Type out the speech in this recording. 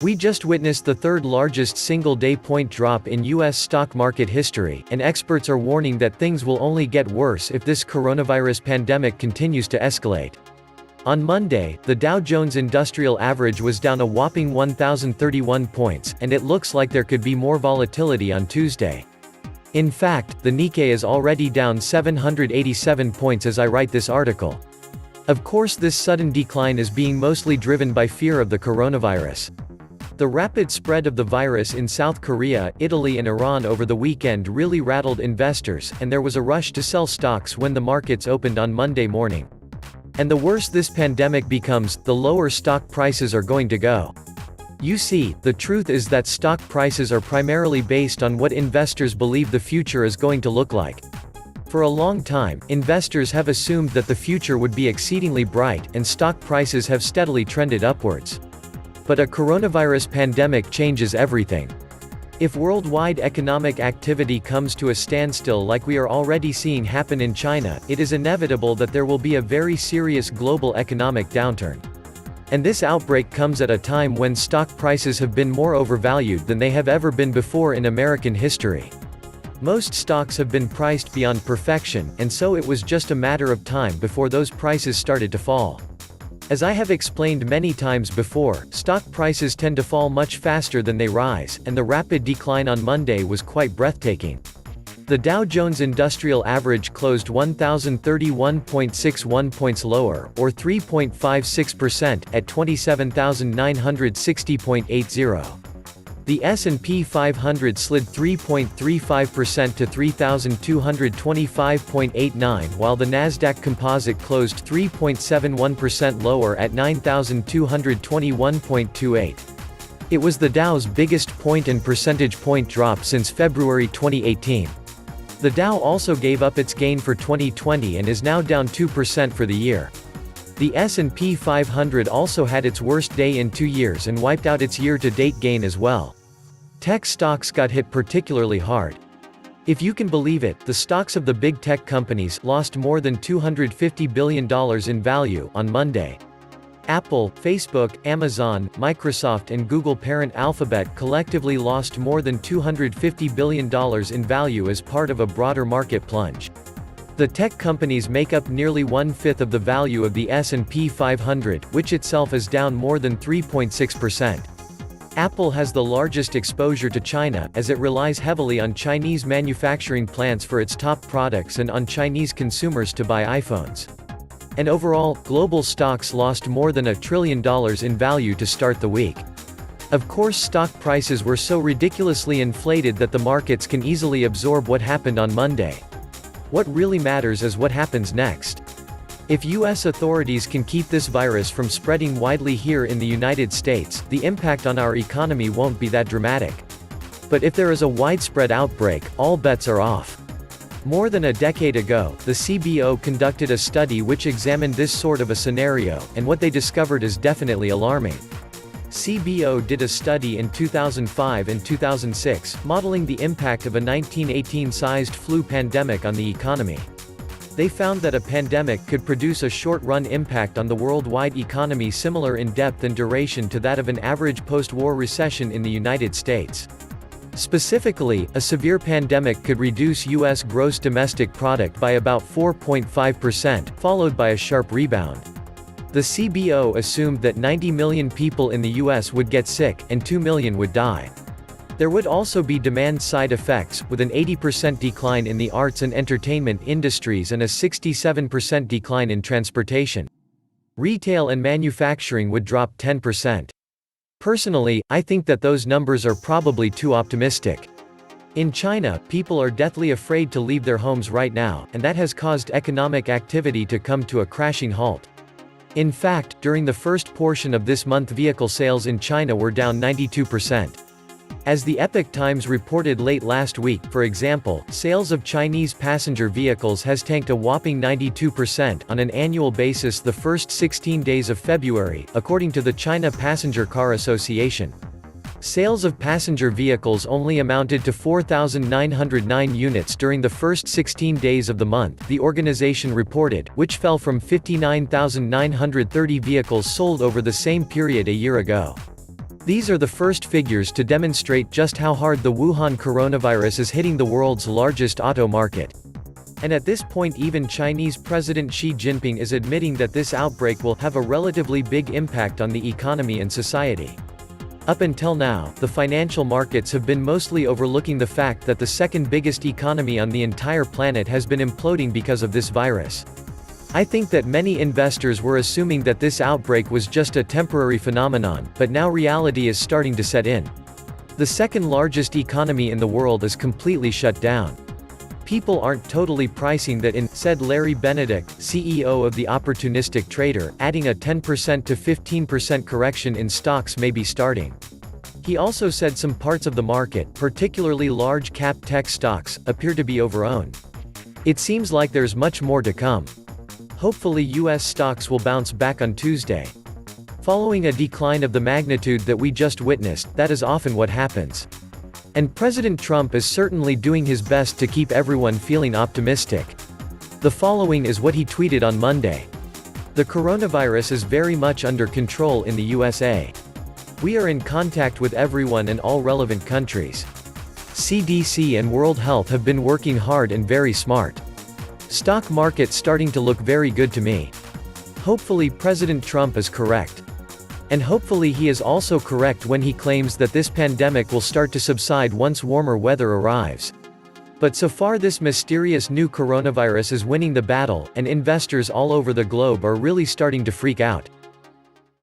We just witnessed the third largest single-day point drop in U.S. stock market history, and experts are warning that things will only get worse if this coronavirus pandemic continues to escalate. On Monday, the Dow Jones Industrial Average was down a whopping 1,031 points, and it looks like there could be more volatility on Tuesday. In fact, the Nikkei is already down 787 points as I write this article. Of course, this sudden decline is being mostly driven by fear of the coronavirus. The rapid spread of the virus in South Korea, Italy and Iran over the weekend really rattled investors, and there was a rush to sell stocks when the markets opened on Monday morning. And the worse this pandemic becomes, the lower stock prices are going to go. You see, the truth is that stock prices are primarily based on what investors believe the future is going to look like. For a long time, investors have assumed that the future would be exceedingly bright, and stock prices have steadily trended upwards. But a coronavirus pandemic changes everything. If worldwide economic activity comes to a standstill like we are already seeing happen in China, it is inevitable that there will be a very serious global economic downturn. And this outbreak comes at a time when stock prices have been more overvalued than they have ever been before in American history. Most stocks have been priced beyond perfection, and so it was just a matter of time before those prices started to fall. As I have explained many times before, stock prices tend to fall much faster than they rise, and the rapid decline on Monday was quite breathtaking. The Dow Jones Industrial Average closed 1,031.61 points lower, or 3.56%, at 27,960.80. The S&P 500 slid 3.35% to 3,225.89, while the Nasdaq Composite closed 3.71% lower at 9,221.28. It was the Dow's biggest point and percentage point drop since February 2018. The Dow also gave up its gain for 2020 and is now down 2% for the year. The S&P 500 also had its worst day in 2 years and wiped out its year-to-date gain as well. Tech stocks got hit particularly hard. If you can believe it, the stocks of the big tech companies lost more than $250 billion in value on Monday. Apple, Facebook, Amazon, Microsoft and Google parent Alphabet collectively lost more than $250 billion in value as part of a broader market plunge. The tech companies make up nearly one-fifth of the value of the S&P 500, which itself is down more than 3.6%. Apple has the largest exposure to China, as it relies heavily on Chinese manufacturing plants for its top products and on Chinese consumers to buy iPhones. And overall, global stocks lost more than $1 trillion in value to start the week. Of course, stock prices were so ridiculously inflated that the markets can easily absorb what happened on Monday. What really matters is what happens next. If U.S. authorities can keep this virus from spreading widely here in the United States, the impact on our economy won't be that dramatic. But if there is a widespread outbreak, all bets are off. More than a decade ago, the CBO conducted a study which examined this sort of a scenario, and what they discovered is definitely alarming. CBO did a study in 2005 and 2006, modeling the impact of a 1918-sized flu pandemic on the economy. They found that a pandemic could produce a short-run impact on the worldwide economy similar in depth and duration to that of an average post-war recession in the United States. Specifically, a severe pandemic could reduce U.S. gross domestic product by about 4.5%, followed by a sharp rebound. The CBO assumed that 90 million people in the U.S. would get sick, and 2 million would die. There would also be demand-side effects, with an 80% decline in the arts and entertainment industries and a 67% decline in transportation. Retail and manufacturing would drop 10%. Personally, I think that those numbers are probably too optimistic. In China, people are deathly afraid to leave their homes right now, and that has caused economic activity to come to a crashing halt. In fact, during the first portion of this month, vehicle sales in China were down 92%. As the Epoch Times reported late last week, for example, sales of Chinese passenger vehicles has tanked a whopping 92% on an annual basis the first 16 days of February, according to the China Passenger Car Association. Sales of passenger vehicles only amounted to 4,909 units during the first 16 days of the month, the organization reported, which fell from 59,930 vehicles sold over the same period a year ago. These are the first figures to demonstrate just how hard the Wuhan coronavirus is hitting the world's largest auto market. And at this point even Chinese President Xi Jinping is admitting that this outbreak will have a relatively big impact on the economy and society. Up until now, the financial markets have been mostly overlooking the fact that the second biggest economy on the entire planet has been imploding because of this virus. I think that many investors were assuming that this outbreak was just a temporary phenomenon, but now reality is starting to set in. The second largest economy in the world is completely shut down. People aren't totally pricing that in, said Larry Benedict, CEO of The Opportunistic Trader, adding a 10% to 15% correction in stocks may be starting. He also said some parts of the market, particularly large-cap tech stocks, appear to be overowned. It seems like there's much more to come. Hopefully US stocks will bounce back on Tuesday. Following a decline of the magnitude that we just witnessed, that is often what happens. And President Trump is certainly doing his best to keep everyone feeling optimistic. The following is what he tweeted on Monday. The coronavirus is very much under control in the USA. We are in contact with everyone and all relevant countries. CDC and World Health have been working hard and very smart. Stock market starting to look very good to me. Hopefully President Trump is correct. And hopefully he is also correct when he claims that this pandemic will start to subside once warmer weather arrives. But so far this mysterious new coronavirus is winning the battle, and investors all over the globe are really starting to freak out.